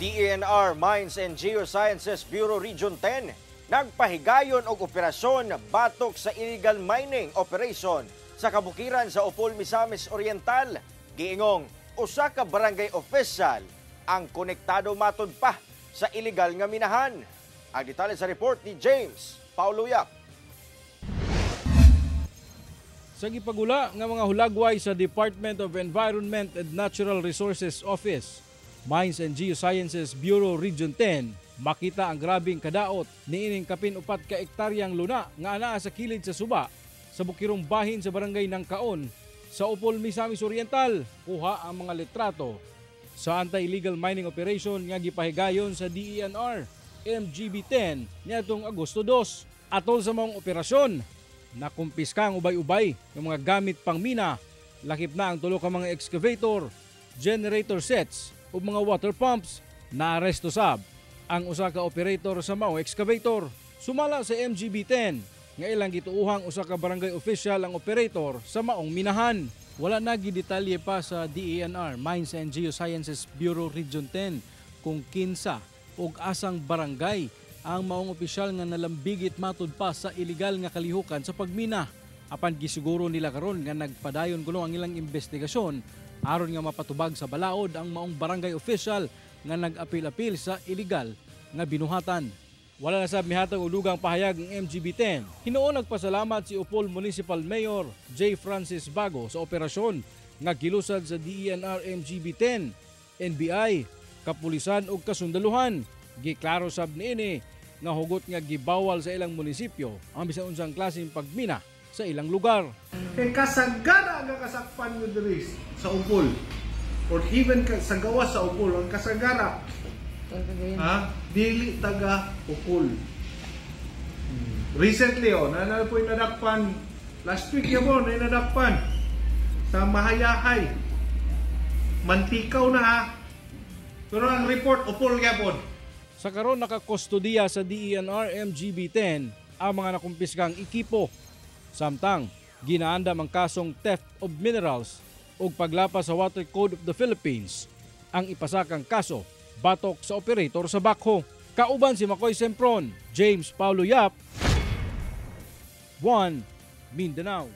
DENR Mines and Geosciences Bureau Region 10 nagpahigayon og operasyon batok sa illegal mining operation sa kabukiran sa Upol, Misamis Oriental. Giingong usa ka barangay official ang konektado matud pa sa illegal nga minahan. Ang detalye sa report ni James Paulo Yap. Sa gipagula nga mga hulagway sa Department of Environment and Natural Resources Office, Mines and Geosciences Bureau Region 10, makita ang grabing kadaot niining kapin 4 ka ektaryang luna nga anaa sa kilid sa suba sa bukirong bahin sa barangay ng Kaon sa Upol, Misamis Oriental. Kuha ang mga litrato sa anti-illegal mining operation nga gipahigayon sa DENR MGB-10 niadtong Agosto 2. Atol sa mga operasyon, nakumpiska ang ubay-ubay ng mga gamit pang mina, lakip na ang tulo ka mga excavator, generator sets o mga water pumps. Naaresto sab ang usa ka operator sa mao excavator. Sumala sa MGB-10 nga ilang gituuhang usa ka barangay official ang operator sa maong minahan. Wala na gidetalye pa sa DENR Mines and Geosciences Bureau Region 10 kung kinsa ug asang barangay ang maong opisyal nga nalambigit matud pa sa illegal nga kalihukan sa pagmina. Apan gisiguro nila karon nga nagpadayon kuno ang ilang investigasyon aron nga mapatubag sa balaod ang maong barangay official nga nag-apil-apil sa illegal nga binuhatan. Wala na sab mihatag og dugang pahayag ng MGB-10. Hinuon nagpasalamat si Upol Municipal Mayor J. Francis Bago sa operasyon nga gilusad sa DENR MGB-10, NBI, kapulisan ug kasundaluhan. Giklaro sab niini nga hugot nga gibawal sa ilang munisipyo ang bisan unsang klaseng pagmina sa ilang lugar. Kay kasagara nga kasakpan nyo diri sa Upol or even sa gawas sa Upol ang kasagara dili taga Upol. Recently na po nadakpan last week yun nadakpan sa Mahayahay Mantikaw na pero ang report Upol yapon. Sa karon nakakustodiya sa DENR MGB-10 ang mga nakumpiskang ekipo. Samtang ginaandam ang kasong theft of minerals ug paglapas sa Water Code of the Philippines ang ipasakang kaso batok sa operator sa Bakho. Kauban si Makoy Sempron, James Paulo Yap, 1 Mindanao.